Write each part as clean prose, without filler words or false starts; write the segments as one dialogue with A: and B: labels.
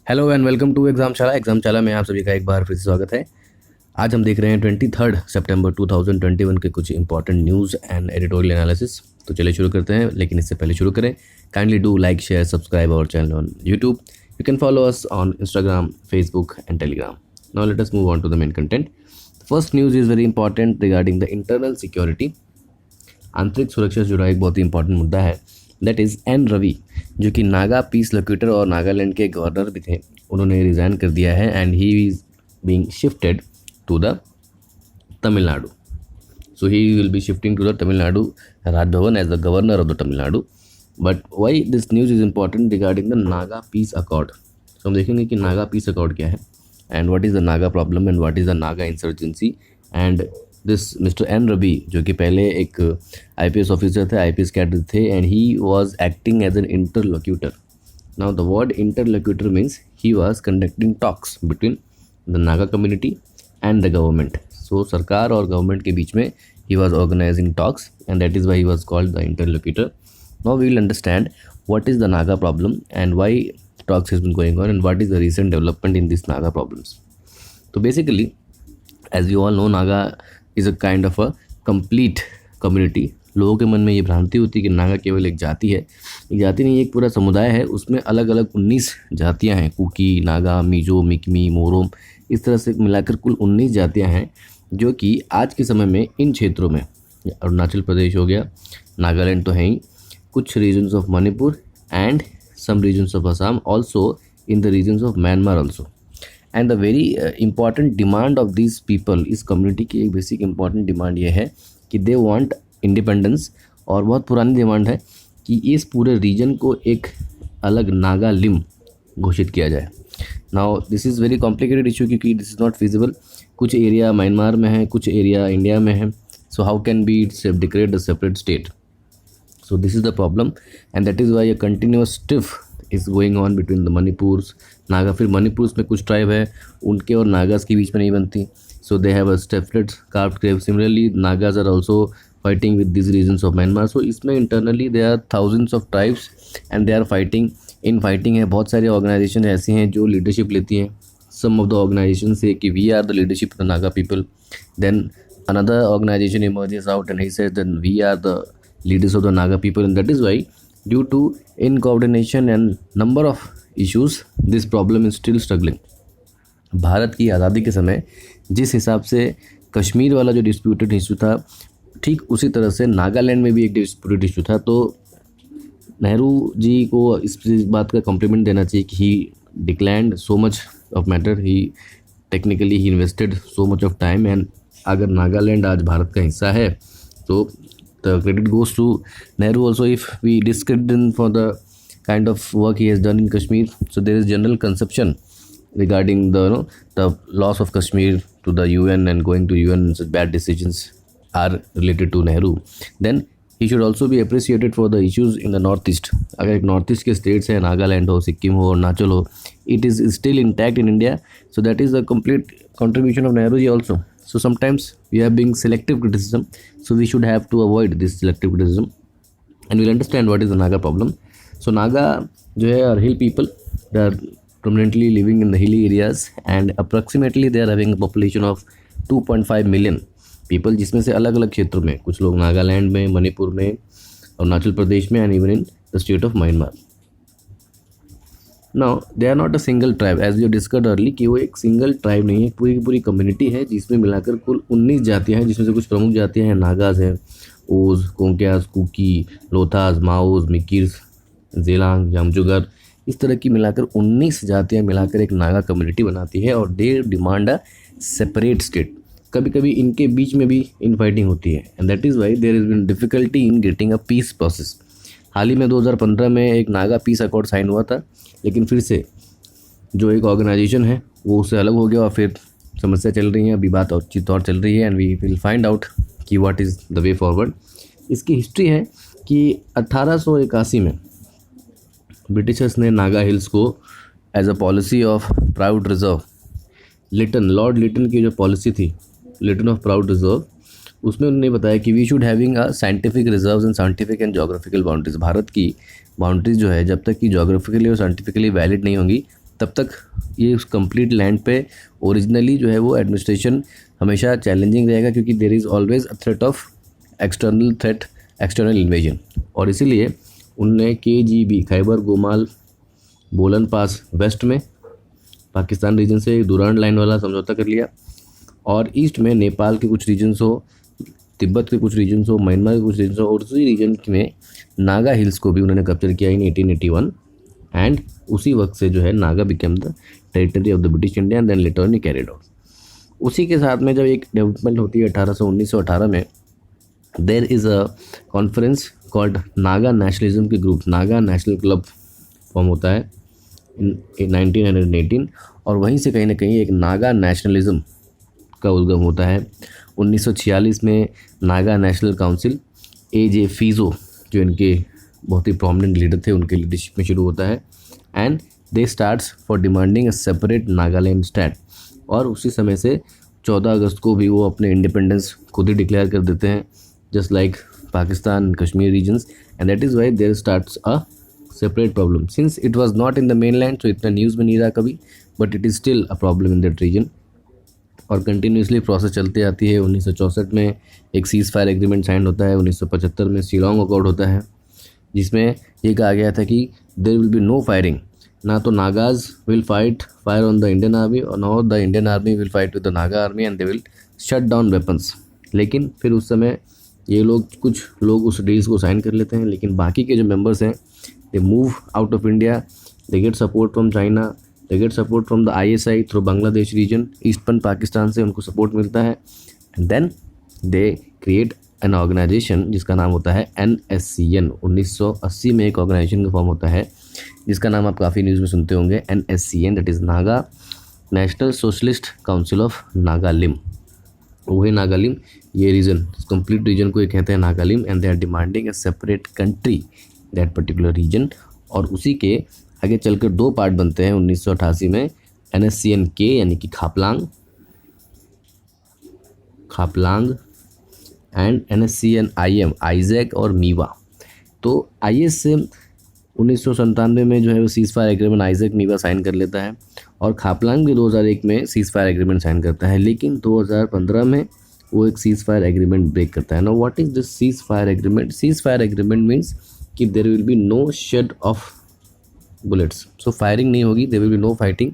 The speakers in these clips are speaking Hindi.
A: हेलो एंड वेलकम टू एग्जामशाला में आप सभी का एक बार फिर से स्वागत है। आज हम देख रहे हैं 23 सितंबर 2021 के कुछ important news and editorial analysis. तो चलिए शुरू करते हैं, लेकिन इससे पहले शुरू करें, kindly do like share subscribe our channel on YouTube. You can follow us on Instagram, Facebook and Telegram. Now let us move on to the main content. First news is very important regarding the internal security. आंतरिक सुरक्षा से जुड़ा एक बहुत ही इंपॉर्टेंट मुद्दा है, दैट इज़ एन रवि, जो कि नागा पीस लोक्यूटर और नागालैंड के गवर्नर भी थे। उन्होंने रिज़ाइन कर दिया है and he is being shifted to the Tamil Nadu. So he will be shifting to the Tamil Nadu Raj Bhavan as the governor of the Tamil Nadu. But why this news is important regarding the Naga peace accord. तो हम देखेंगे कि नागा पीस अकॉर्ड क्या है and what is the Naga problem and what is the Naga insurgency. And this mister N Ravi, जो कि पहले एक आईपीएस ऑफिसर थे, आईपीएस कैडर थे, and he was acting as an interlocutor. Now the word interlocutor means he was conducting talks between the Naga community and the government. So सरकार और गवर्नमेंट के बीच में he was organising talks and that is why he was called the interlocutor. Now we will understand what is the Naga problem and why talks has been going on and what is the recent development in these Naga problems. So basically, as you all know, Naga is a kind of a complete community. लोगों के मन में ये भ्रांति होती है कि नागा केवल एक जाति है। एक जाति नहीं, एक पूरा समुदाय है। उसमें अलग अलग 19 जातियां हैं, कुकी, नागा, मिजो, मिकमी, मोरोम, इस तरह से मिलाकर कुल 19 जातियां हैं, जो कि आज के समय में इन क्षेत्रों में अरुणाचल प्रदेश हो गया, नागालैंड तो है ही, कुछ regions of Manipur and some regions of Assam, also in the regions of Myanmar also. And the very important demand of this people, इस कम्युनिटी की एक बेसिक इंपॉर्टेंट डिमांड ये है कि दे वांट इंडिपेंडेंस, और बहुत पुरानी डिमांड है कि इस पूरे रीजन को एक अलग नागा लिम घोषित किया जाए। Now this is very complicated issue, क्योंकि दिस इज़ नॉट फिजिबल। कुछ एरिया म्यांमार में है, कुछ एरिया इंडिया में है। So how can be it's declared a separate state? So this is the problem and that is why a continuous strife is going on between the Manipurs, Naga। फिर मणिपुर में कुछ ट्राइब है, उनके और नागास के बीच में नहीं बनती, so they have a separate carved grave. Similarly, Nagas are also fighting with these regions of Myanmar. So इसमें internally there are thousands of tribes and they are fighting. In fighting है, बहुत सारी ऑर्गेनाइजेशन ऐसी हैं जो लीडरशिप लेती हैं। Some of the organizations say कि we are the leadership of the Naga people. Then another organization emerges out and he says that we are the leaders of the Naga people, and that is why due to incoordination and number of issues this problem is still struggling. Bharat की आज़ादी के समय जिस हिसाब से कश्मीर वाला जो डिस्प्यूटेड इशू था, ठीक उसी तरह से नागालैंड में भी एक डिस्प्यूटेड इशू था। तो नेहरू जी को इस बात का कॉम्प्लीमेंट देना चाहिए कि he declined so much of matter, he technically he invested so much of time. And अगर नागालैंड आज भारत का हिस्सा है तो the credit goes to Nehru also, if we discredit him for the kind of work he has done in Kashmir. So there is general conception regarding the loss of Kashmir to the UN and going to UN, such bad decisions are related to Nehru. Then he should also be appreciated for the issues in the northeast. अगर एक नॉर्थ ईस्ट के स्टेट्स हैं, नागालैंड हो, सिक्किम हो, अरुणाचल हो, it is still intact in India. So that is the complete contribution of Nehru ji also. So sometimes we are being selective criticism, so we should have to avoid this selective criticism and we'll understand what is the Naga problem. So Naga जो है are hill people, they are prominently living in the hilly areas and approximately they are having a population of 2.5 million people, जिसमें से अलग अलग क्षेत्रों में कुछ लोग नागालैंड में, मणिपुर में, अरुणाचल प्रदेश में and even in the state of Myanmar. Now they are not a single tribe as you discussed early, कि वो एक सिंगल ट्राइब नहीं है, पूरी की पूरी कम्युनिटी है जिसमें मिलाकर कुल 19 जातियाँ हैं, जिसमें से कुछ प्रमुख जातियाँ हैं, नागाज हैं, ओज, कोंक्यास, कुकी, लोथास, माओज, मिकिर्स, जेलांग, जामजुगर, इस तरह की मिलाकर 19 जातियाँ मिलाकर एक नागा कम्युनिटी बनाती है और they demand a separate state. कभी कभी इनके बीच में भी इन फाइटिंग होती है and that is why there is been difficulty in getting a peace process. हाल ही में 2015 में एक नागा पीस अकॉर्ड साइन हुआ था, लेकिन फिर से जो एक ऑर्गेनाइजेशन है वो उससे अलग हो गया और फिर समस्या चल रही है, अभी बात और चीज़ और चल रही है and we will find out कि what is the way forward. इसकी हिस्ट्री है कि 1881 में ब्रिटिशर्स ने नागा हिल्स को as a policy of proud reserve, Lytton, lord Lytton की जो पॉलिसी थी, लिटन ऑफ प्राउड रिजर्व, उसमें उन्होंने बताया कि we should having a scientific reserves and scientific and geographical boundaries. Bharat की बाउंड्रीज जो है जब तक कि जोग्राफिकली और साइंटिफिकली वैलिड नहीं होंगी तब तब तक ये उस कंप्लीट लैंड पे ओरिजिनली जो है वो एडमिनिस्ट्रेशन हमेशा चैलेंजिंग रहेगा, क्योंकि there is always a threat of external invasion. और इसीलिए उनने KGB खैबर गोमाल बोलन पास वेस्ट में पाकिस्तान रीजन से दुरान लाइन वाला समझौता कर लिया, और ईस्ट में नेपाल के कुछ रीजन्स हो, तिब्बत के कुछ रीजन्स हो, म्यांमार के कुछ रीजन्स हो, और उसी रीजन में नागा हिल्स को भी उन्होंने कैप्चर किया इन 1881। एंड उसी वक्त से जो है Naga became the territory of the British India and then later carried out. उसी के साथ में जब एक डेवलपमेंट होती है 1918 में, there is a conference called Naga nationalism के ग्रुप, नागा नेशनल क्लब फॉर्म होता है इन 1918, और वहीं से कहीं ना कहीं एक नागा नेशनलिज्म का उद्गम होता है। 1946 में Naga national council AJ piezo जो इनके बहुत ही प्रोमिनेंट लीडर थे उनके लीडरशिप में शुरू होता है, and they starts for demanding a separate Nagaland state. और उसी समय से 14 अगस्त को भी वो अपने इंडिपेंडेंस खुद ही डिक्लेयर कर देते हैं, just like Pakistan Kashmir regions, and that is why there starts a separate problem since it was not in the mainland, तो इतना न्यूज़ में नहीं रहा कभी, but it is still a problem in that region. और कंटिन्यूसली प्रोसेस चलती आती है। 1964 में एक सीज़ फायर एग्रीमेंट साइन होता है। 1975 में शिलोंग अकॉर्ड होता है, जिसमें ये कहा गया था कि there will be no firing, ना तो Nagas will fire on the Indian army और no the Indian army will fight with the Naga army, and they will shut down weapons. लेकिन फिर उस समय ये लोग कुछ लोग उस डील्स को साइन कर लेते हैं, लेकिन बाकी के जो मेंबर्स हैं they move out of India, they get support from China, they get support from the ISI through Bangladesh region, eastern Pakistan से उनको सपोर्ट मिलता है, and then they create an organisation जिसका नाम होता है NSCN। 1980 में एक ऑर्गेनाइजेशन का फॉर्म होता है जिसका नाम आप काफ़ी न्यूज़ में सुनते होंगे, NSCN, that is Naga national socialist council of Nagalim. वही नागालिम, ये रीजन, कंप्लीट रीजन को ये कहते हैं Nagalim, and they are demanding a separate country that particular region. और उसी के आगे चलकर दो पार्ट बनते हैं 1988 में, NSCN-K यानी कि खापलांग एंड NSCN-IM आइजैक और मीवा। तो IS से 1997 में जो है वो seize fire agreement Isak Muivah sign कर लेता है, और खापलांग भी 2001 में सीज़ फायर एग्रीमेंट साइन करता है, लेकिन 2015 में वो एक सीज़ फायर एग्रीमेंट ब्रेक करता है। Now what is this cease fire agreement? Cease fire agreement means कि there will be no shed of bullets, so firing नहीं होगी, there will be no fighting,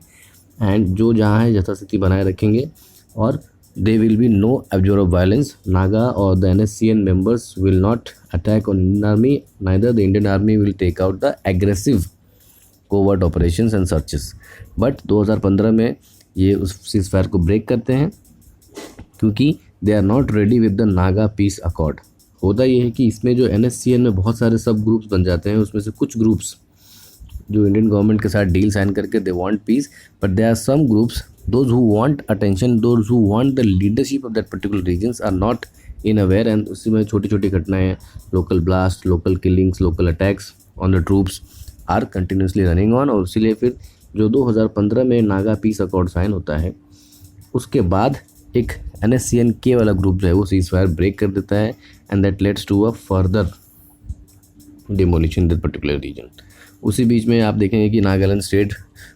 A: and जो जहाँ है यथास्थिति बनाए रखेंगे, और there will be no abjure of violence. Naga or the NSCN members will not attack on Indian army. Neither the Indian army will take out the aggressive covert operations and searches. But 2015 में ये उस सीज़ फायर को ब्रेक करते हैं क्योंकि they are not ready with the Naga peace accord. होता ये है कि इसमें जो NSCN में बहुत सारे सब ग्रुप्स बन जाते हैं, उसमें से कुछ ग्रुप्स जो इंडियन गवर्नमेंट के साथ डील साइन करके they want peace, but there are some groups those who want attention, those who want the leadership of that particular regions are not in aware, and उसी में छोटी छोटी घटनाएं, local blast, local killings, local attacks on the troops are continuously running on। और इसीलिए फिर जो 2015 में नागा पीस अकॉर्ड साइन होता है, उसके बाद एक NSCN-K वाला ग्रुप जो है वो सीज़ फायर ब्रेक कर देता है, and that leads to a further demolition that particular region. उसी बीच में आप देखेंगे कि नागालैंड स्टेट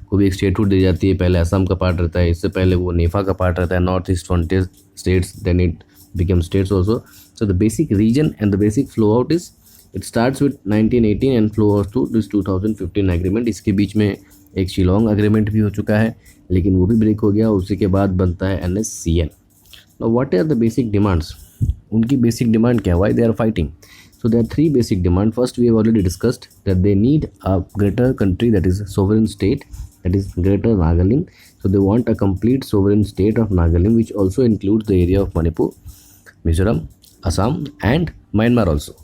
A: को भी एक स्टेटहुड दी जाती है। पहले असम का पार्ट रहता है, इससे पहले वो नेफा का पार्ट रहता है, north east frontier states, then it become states also. So the basic region and the basic flow out is it starts with 1918 and flow out to this 2015 agreement. इसके बीच में एक शिलोंग एग्रीमेंट भी हो चुका है, लेकिन वो भी ब्रेक हो गया। उसी के बाद बनता है NSCN। Now what are the basic demands? उनकी बेसिक डिमांड क्या है? Why they are fighting? So there are three basic demands. First, we have already discussed that they need a greater country, that is a sovereign state, that is Greater Nagalim. So they want a complete sovereign state of Nagalim, which also includes the area of Manipur, Mizoram, Assam, and Myanmar also.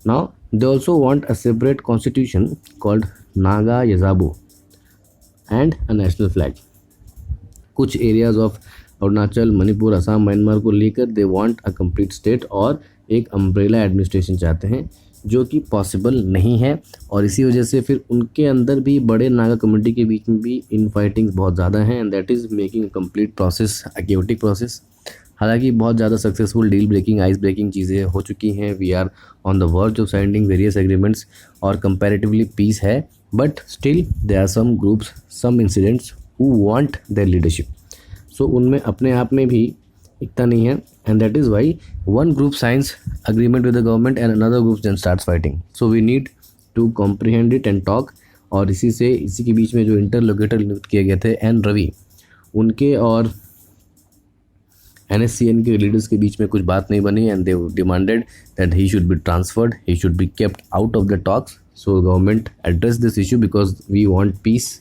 A: Now they also want a separate constitution called Naga Yazabo and a national flag. कुछ areas of Arunachal, Manipur, Assam, Myanmar को लेकर they want a complete state और एक अम्ब्रेला एडमिनिस्ट्रेशन चाहते हैं, जो कि पॉसिबल नहीं है। और इसी वजह से फिर उनके अंदर भी बड़े नागा कम्युनिटी के बीच में भी इन फाइटिंग्स बहुत ज़्यादा हैं, and that is making a complete process a chaotic process. हालांकि बहुत ज़्यादा successful deal breaking, ice breaking चीज़ें हो चुकी हैं। We are on the verge of signing various agreements और कंपैरेटिवली पीस है, but still there are some groups, some incidents who want their leadership. So उनमें अपने आप में भी एकता नहीं है, and that is why one group signs agreement with the government and another group then starts fighting. So we need to comprehend it and talk. और इसी के बीच में जो इंटरलोकेटर नियुक्त किए गए थे एन रवि, उनके और NSCN के लीडर्स के बीच में कुछ बात नहीं बनी, and they demanded that he should be transferred, he should be kept out of the talks. So government address this issue because we want peace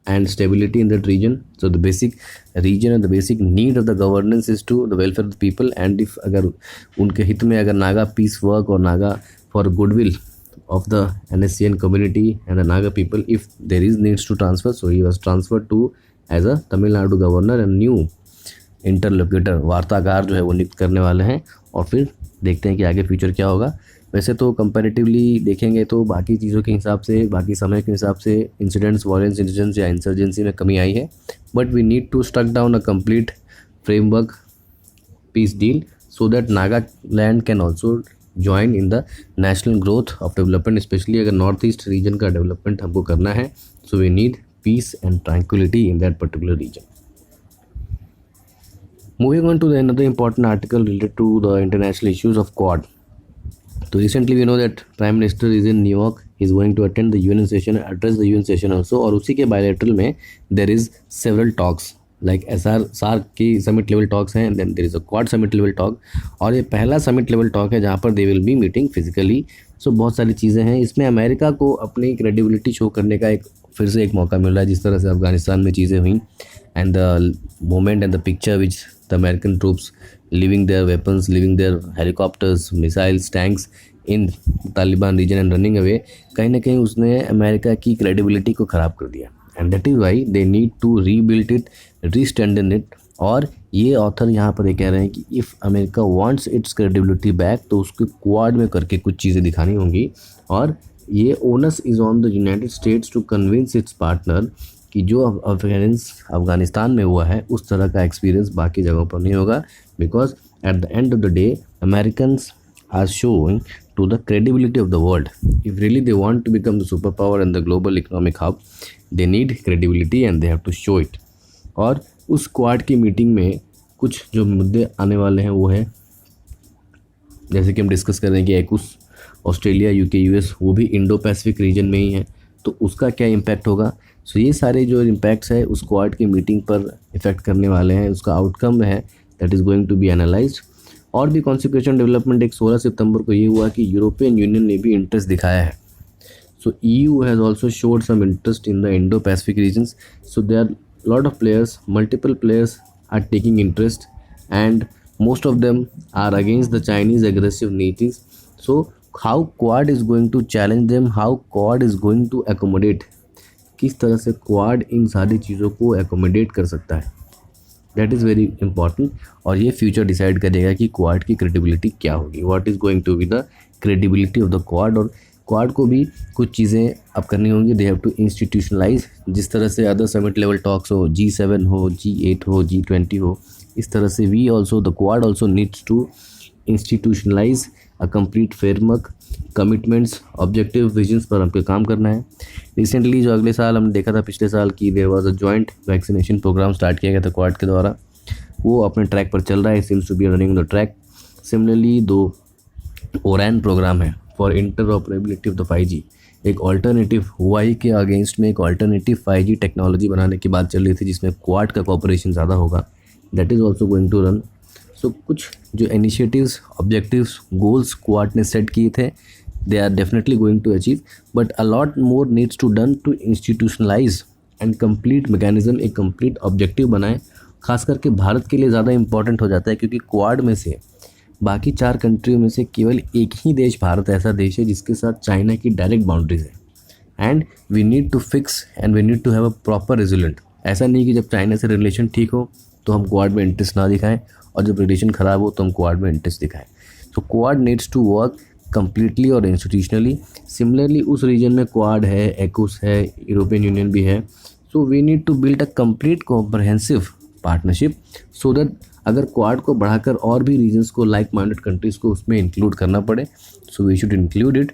A: and stability in that region. So the basic region and the basic need of the governance is to the welfare of the people. And if अगर उनके हित में अगर नागा peace work और Naga for goodwill of the NSCN community and the Naga people, if there is needs to transfer, so he was transferred to as a Tamil Nadu governor and new interlocutor वार्ताकार जो है वो नियुक्त करने वाले हैं. और फिर देखते हैं कि आगे फ्यूचर क्या होगा. वैसे तो कंपैरेटिवली देखेंगे तो बाकी चीज़ों के हिसाब से, बाकी समय के हिसाब से इंसिडेंट्स, वायलेंस इंसिडेंट्स या इंसर्जेंसी में कमी आई है, but we need to struck down a complete framework peace deal so that Nagaland can also join in the national growth of development, especially अगर नॉर्थ ईस्ट रीजन का डेवलपमेंट हमको करना है. So we need peace and tranquility in that particular region. Moving on to the another important article related to the international issues of Quad. So recently we know that Prime Minister is in New York. He is going to attend the UN session, address the UN session also. और उसी के bilateral में there is several talks like SAARC की summit level talks हैं, and then there is a Quad summit level talk. और ये पहला summit level talk है जहाँ पर they will be meeting physically. So बहुत सारी चीज़ें हैं इसमें. अमेरिका को अपनी क्रेडिबिलिटी शो करने का फिर से एक मौका मिल रहा है, जिस तरह से अफगानिस्तान में चीज़ें हुई, and the moment and the picture which the American troops leaving their weapons, leaving their helicopters, missiles, tanks in Taliban region and running away, कहीं ना कहीं उसने अमेरिका की क्रेडिबिलिटी को ख़राब कर दिया. and that is why they need to rebuild it, re-strengthen it. और ये ऑथर यहाँ पर ये कह रहे हैं कि if America wants it's credibility back तो उसको क्वाड में करके कुछ चीज़ें दिखानी होंगी. और ये onus is on the United States to convince its partner कि जो अफगानिस्तान में हुआ है उस तरह का एक्सपीरियंस बाकी जगहों पर नहीं होगा. Because at the end of the day Americans are showing to the credibility of the world. If really they want to become the superpower and the global economic hub, they need credibility and they have to show it. और उस क्वाड की मीटिंग में कुछ जो मुद्दे आने वाले हैं वो है, जैसे कि हम डिस्कस कर रहे हैं कि AUKUS, ऑस्ट्रेलिया, UK, US वो भी इंडो पैसिफिक रीजन में ही है, तो उसका क्या इम्पैक्ट होगा. सो ये सारे जो इम्पैक्ट्स है उस क्वाड की मीटिंग पर इफ़ेक्ट करने वाले हैं. उसका आउटकम है that is going to be analysed. और भी कॉन्सिक्वेशन डेवलपमेंट एक 16 सितंबर को ये हुआ कि यूरोपियन यूनियन ने भी इंटरेस्ट दिखाया है. So EU has also showed some interest in the Indo Pacific regions. So they are lot of players, multiple players are taking interest and most of them are against the Chinese aggressive नीतिज. So how Quad is going to challenge them, how Quad is going to accommodate, किस तरह से क्वाड इन सारी चीज़ों को एकोमोडेट कर सकता है, दैट इज़ वेरी इंपॉर्टेंट. और ये फ्यूचर डिसाइड करेगा कि क्वाड की क्रेडिबिलिटी क्या होगी, what is going to be the credibility of the Quad. और क्वाड को भी कुछ चीज़ें अब करनी होंगी. दे हैव टू इंस्टीट्यूशनलाइज, जिस तरह से अदर समिट लेवल टॉक्स हो, G7 हो, G8 हो, G20 हो, इस तरह से we also the Quad also needs to institutionalise a complete framework, commitments, objective, visions पर हमको काम करना है. रिसेंटली जो अगले साल हमने देखा था, पिछले साल की there was a joint vaccination programme start किया गया था क्वाड के द्वारा, वो अपने ट्रैक पर चल रहा है, seems to be running the track. Similarly दो ओरैन प्रोग्राम है for interoperability of the 5G, एक ऑल्टरनेटिव हुआई के अगेंस्ट में एक ऑल्टरनेटिव 5G टेक्नोलॉजी बनाने की बात चल रही थी जिसमें क्वाड का कॉपरेशन ज़्यादा होगा. That is also going to run. So कुछ जो इनिशिएटिव्स, ऑब्जेक्टिव्स, गोल्स क्वाड ने सेट किए थे, they are definitely going to achieve, but a lot more needs to done to institutionalize and complete mechanism, एक complete objective बनाएं. खास करके भारत के लिए ज़्यादा इंपॉर्टेंट हो जाता है क्योंकि क्वाड में से बाकी 4 कंट्रियों में से केवल एक ही देश, भारत ऐसा देश है जिसके साथ चाइना की डायरेक्ट बाउंड्रीज है. And we need to fix and we need to have a proper result. ऐसा नहीं कि जब चाइना से रिलेशन ठीक हो तो हम क्वाड में इंटरेस्ट ना दिखाएं और जब रिलेशन ख़राब हो तो हम क्वाड में इंटरेस्ट दिखाएं. तो Quad needs to work completely और इंस्टीट्यूशनली. सिमिलरली उस रीजन में क्वाड है, AUKUS है, यूरोपियन यूनियन भी है. So we need to build a complete comprehensive partnership so that अगर क्वाड को बढ़ाकर और भी रीजन्स को, लाइक माइंडेड कंट्रीज़ को उसमें इंक्लूड करना पड़े, so we should include it,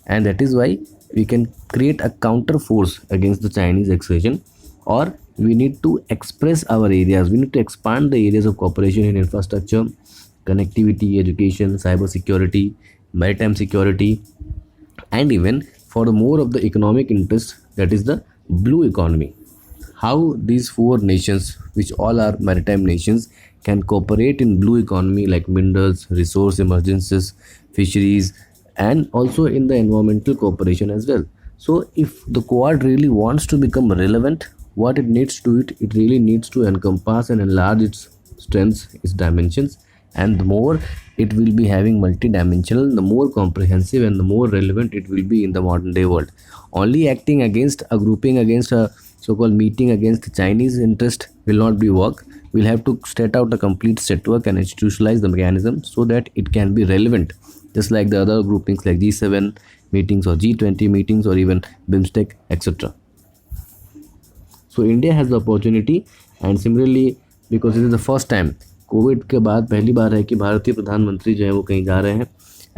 A: and that is why we can create a counter force against the Chinese expansion, और we need to express our areas, we need to expand the areas of cooperation in infrastructure, connectivity, education, cyber security, maritime security, and even for the more of the economic interest, that is the blue economy. How these four nations, which all are maritime nations, can cooperate in blue economy like minerals, resource emergencies, fisheries, and also in the environmental cooperation as well. So if the Quad really wants to become relevant, what it needs to do, it really needs to encompass and enlarge its strengths, its dimensions, and the more it will be having multi-dimensional, the more comprehensive and the more relevant it will be in the modern day world. Only acting against a grouping, against a so-called meeting against the Chinese interest will not be work. We'll have to set out a complete set work and institutionalize the mechanism so that it can be relevant, just like the other groupings like G7 meetings or G20 meetings or even BIMSTEC, etc. So India has the opportunity, and similarly because this is the first time, Covid के बाद पहली बार है कि भारतीय प्रधानमंत्री जो है वो कहीं जा रहे हैं,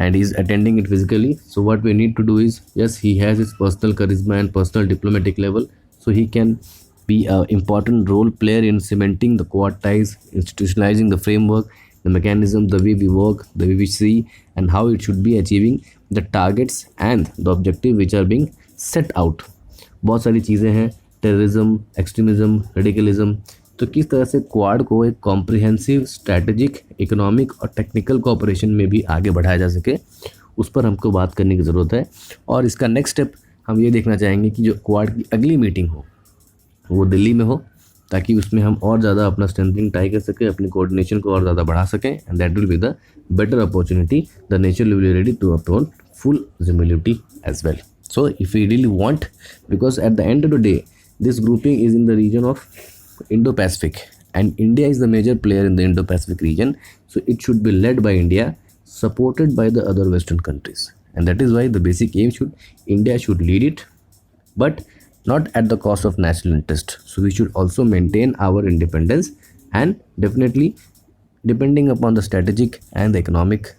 A: and he is attending it physically. So what we need to do is, yes, he has his personal charisma and personal diplomatic level, so he can be an important role player in cementing the Quad ties, institutionalizing the framework, the mechanism, the way we work, the way we see, and how it should be achieving the targets and the objective which are being set out. बहुत सारी चीज़ें हैं, टेररिज्म, एक्सट्रीमिज्म, रेडिकलिज्म, तो किस तरह से क्वाड को एक कॉम्प्रिहेंसिव स्ट्रैटेजिक, इकोनॉमिक और टेक्निकल कोऑपरेशन में भी आगे बढ़ाया जा सके, उस पर हमको बात करने की ज़रूरत है। और इसका नेक्स्ट स्टेप हम ये देखना चाहेंगे कि जो क्वाड की अगली मीटिंग हो वो दिल्ली में हो, ताकि उसमें हम और ज़्यादा अपना स्ट्रेंथनिंग ट्राई कर सकें, अपनी कोऑर्डिनेशन को और ज़्यादा बढ़ा सकें, and that will be the better opportunity the nature will be ready to upon full visibility as well. So if we really want, because at the end of the day, this grouping is in the region of Indo-Pacific, and India is the major player in the Indo-Pacific region, so it should be led by India, supported by the other Western countries, and that is why the basic aim India should lead it, but not at the cost of national interest. So we should also maintain our independence, and definitely depending upon the strategic and the economic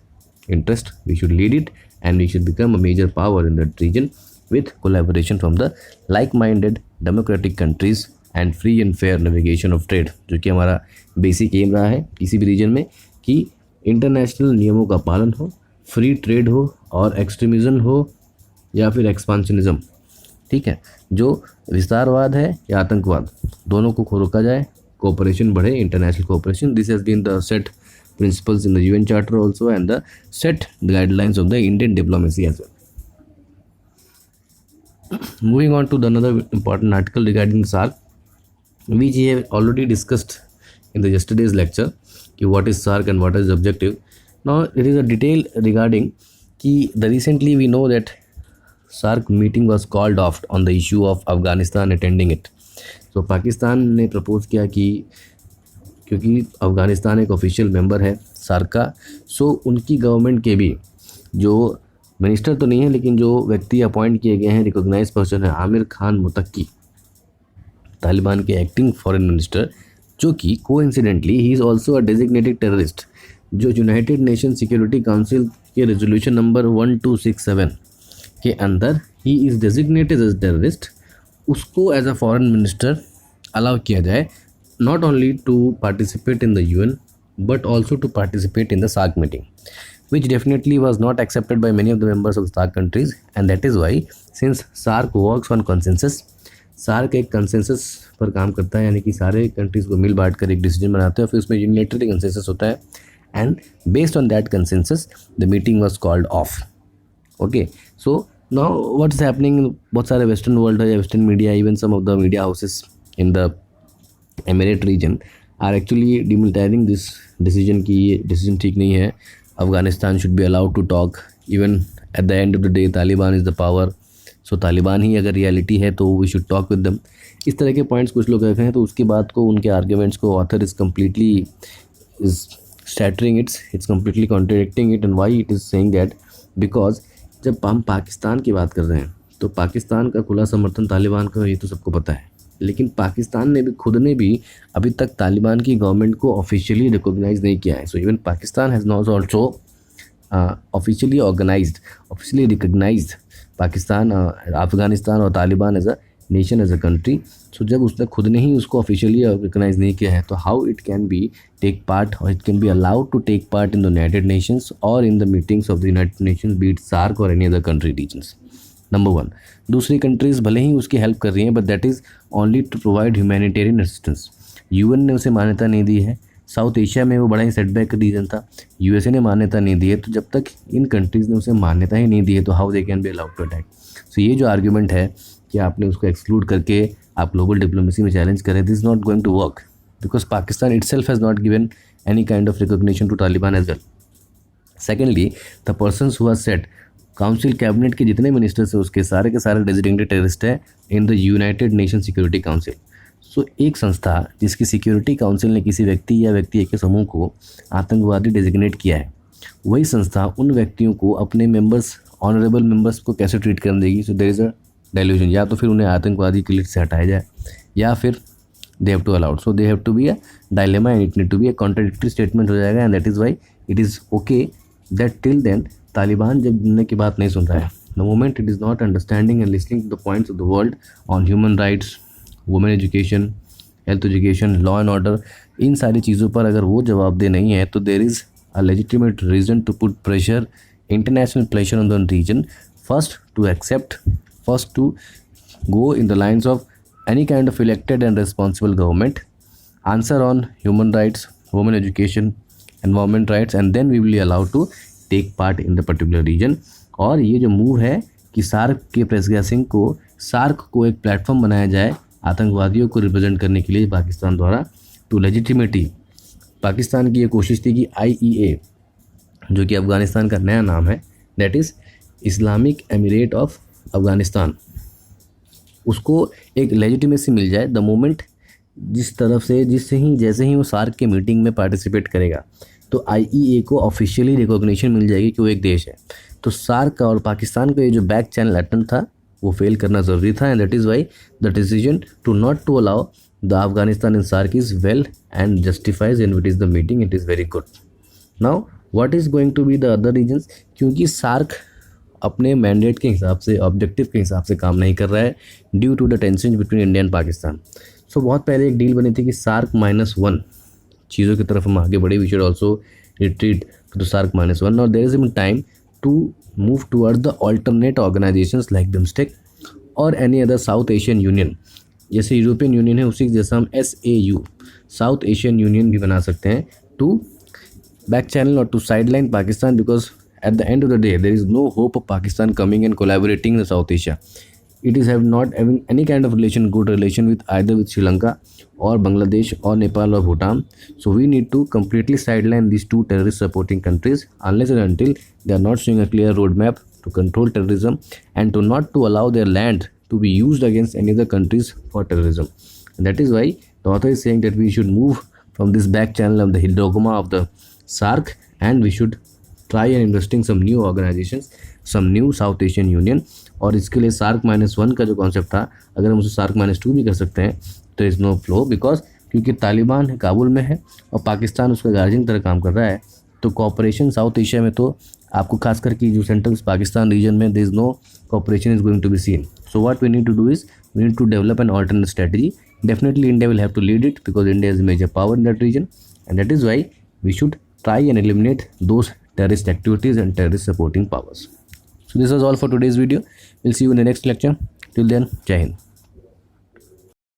A: interest, we should lead it, and we should become a major power in that region with collaboration from the like-minded democratic countries and free and fair navigation of trade, जो कि हमारा बेसिक एम रहा है किसी भी रीजन में, कि इंटरनेशनल नियमों का पालन हो, फ्री ट्रेड हो, और एक्सट्रीमिज्म हो या फिर एक्सपांशनिज्म, ठीक है, जो विस्तारवाद है या आतंकवाद, दोनों को रोका जाए, कोऑपरेशन बढ़े, international cooperation. This has been the set principles in the UN Charter also, and the set guidelines of the Indian diplomacy as well. Moving on to the another important article regarding SAARC, which we have already discussed in the yesterday's lecture, कि what is SAARC and what is the objective. Now it is a detail regarding कि the recently we know that SAARC meeting was called off on the issue of Afghanistan attending it. So Pakistan ने प्रपोज किया कि क्योंकि अफ़गानिस्तान एक ऑफिशियल मेंबर है सार्क का, सो उनकी गवर्नमेंट के भी जो मिनिस्टर तो नहीं है, लेकिन जो व्यक्ति अपॉइंट किए गए हैं, रिकॉग्नाइज पर्सन है आमिर खान मुतक्की, तालिबान के एक्टिंग फॉरेन मिनिस्टर, जो कि coincidentally he is also a designated terrorist, जो यूनाइटेड नेशन सिक्योरिटी काउंसिल के रेजोल्यूशन नंबर 1267 के अंदर he is designated as terrorist, उसको as a foreign minister allow किया जाए, not only to participate in the UN but also to participate in the SAARC meeting, which definitely was not accepted by many of the members of the SAARC countries, and that is why, since SAARC works on consensus, SAARC एक consensus पर काम करता है, यानी कि सारे कंट्रीज़ को मिल बांट कर एक डिसीजन बनाते हैं, फिर उसमें यूनिलेटरली कंसेंसस होता है, and based on that consensus the meeting was called off. Okay, so now what's happening, बहुत सारे वेस्टर्न वर्ल्ड है या western media, even some of the media houses in the Emirate region are actually demilitarising this decision, कि ये डिसीजन ठीक नहीं है, Afghanistan should be allowed to talk, even at the end of the day Taliban is the power, so Taliban ही अगर रियलिटी है तो we should talk with them. इस तरह के पॉइंट्स कुछ लोग रखे हैं, तो उसकी बात को, उनके आर्ग्यूमेंट्स को author is completely is shattering it's completely contradicting it. And why it is saying that, because जब हम पाकिस्तान की बात कर रहे हैं तो पाकिस्तान का खुला समर्थन तालिबान का ये तो सबको पता है, लेकिन पाकिस्तान ने भी खुद ने भी अभी तक तालिबान की गवर्नमेंट को ऑफिशियली रिकॉग्नाइज नहीं किया है. So even Pakistan has not also officially recognised Pakistan, Afghanistan और Taliban as a nation, as a country. So जब उसने खुद ने ही उसको ऑफिशियली रिकॉग्नाइज नहीं किया है, तो how it can be take part और it can be allowed to take part in the United Nations और in the meetings of the United Nations, be it SAARC और any other country regions. Number 1, दूसरी कंट्रीज़ भले ही उसकी हेल्प कर रही हैं, but that is only to provide humanitarian assistance. UN ने उसे मान्यता नहीं दी है. साउथ एशिया में वो बड़ा ही सेटबैक का रीजन था. यूएसए ने मान्यता नहीं दी है. तो जब तक इन कंट्रीज़ ने उसे मान्यता ही नहीं दी है, तो how they can be allowed to attack. So ये जो आर्ग्यूमेंट है कि आपने उसको एक्सक्लूड करके आप ग्लोबल डिप्लोमेसी में चैलेंज करें, this is not going to work because Pakistan itself has not given any kind of recognition to Taliban as well. Secondly, the persons who have said, council cabinet के जितने मिनिस्टर्स हैं उसके सारे के सारे डेजिग्नेटेड टेररिस्ट हैं in the United Nation Security Council. So एक संस्था जिसकी सिक्योरिटी काउंसिल ने किसी व्यक्ति या व्यक्ति के समूह को आतंकवादी डेजिग्नेट किया है, वही संस्था उन व्यक्तियों को अपने मेंबर्स, ऑनरेबल मेंबर्स को कैसे ट्रीट करने देगी. So there is a delusion. या तो फिर उन्हें आतंकवादी की लिस्ट से हटाया जाए या फिर they have to allowed. So they have to be a dilemma and it need to be a contradictory statement हो जाएगा. And that is why it is okay that till then Taliban जब दुनिया की बात नहीं सुन रहा है, the moment it is not understanding and listening to the points of the world on human rights, women education, health education, law and order, इन सारी चीज़ों पर अगर वो जवाबदेह नहीं है, तो there is a legitimate reason to put pressure, international pressure on the region, first to accept, first to go in the lines of any kind of elected and responsible government, answer on human rights, women education, environment rights, and then we will be allowed to take part in the particular region. और ये जो मूव है कि सार्क के प्रेसिडेंट सिंह को, सार्क को एक प्लेटफॉर्म बनाया जाए आतंकवादियों को रिप्रेजेंट करने के लिए पाकिस्तान द्वारा, टू लेजिटिमेटी. पाकिस्तान की ये कोशिश थी कि IEA, जो कि अफ़गानिस्तान का नया नाम है, that is Islamic emirate of Afghanistan, उसको एक लेजिटिमेसी मिल जाए. द मोमेंट जिस तरफ से जैसे ही वो सार्क के मीटिंग में पार्टिसिपेट करेगा, तो IEA को ऑफिशियली रिकॉग्निशन मिल जाएगी कि वो एक देश है. तो सार्क का और पाकिस्तान का ये जो बैक चैनल अटेम्प्ट था वो फेल करना ज़रूरी था. And that is why the decision to not to allow the Afghanistan in SAARC is well and justifies and it is the meeting, it is very good. Now what is going to be the other regions, क्योंकि सार्क अपने मैंडेट के हिसाब से, ऑब्जेक्टिव के हिसाब से काम नहीं कर रहा है due to the tension between India and Pakistan. So बहुत पहले एक डील बनी थी कि सार्क -1 चीज़ों की तरफ हम आगे बढ़े, we should also retreat to SAARC -1. और there is even time to move toward the alternate organisations like BIMSTEC और any other South Asian union. जैसे यूरोपियन यूनियन है, उसी जैसा हम SAU, साउथ एशियन यूनियन भी बना सकते हैं, टू बैक चैनल और to sideline Pakistan, because at the end of the day there is no hope of Pakistan coming and collaborating in South Asia. It is not having any kind of good relation with either with Sri Lanka or Bangladesh or Nepal or Bhutan. So we need to completely sideline these two terrorist supporting countries unless and until they are not showing a clear roadmap to control terrorism and to not to allow their land to be used against any other countries for terrorism. And that is why the author is saying that we should move from this back channel of the dogma of the SARC and we should try and investing some new organizations, some new South Asian Union. और इसके लिए सार्क -1 का जो कॉन्सेप्ट था, अगर हम उसे सार्क -2 भी कर सकते हैं तो इज़ नो फ्लो, बिकॉज क्योंकि तालिबान काबुल में है और पाकिस्तान उसका गार्जियन तरह काम कर रहा है. तो कॉपरेशन साउथ एशिया में तो आपको खास करके जो सेंट्रल पाकिस्तान रीजन में there is no cooperation is going to be seen. So what we need to do is we need to develop an alternate strategy. Definitely India will have to lead it because India is a major power in that region, and that is why we should try and eliminate those terrorist activities and terrorist supporting powers. So this was all for today's video. We'll see you in the next lecture. Till then, Jai Hind.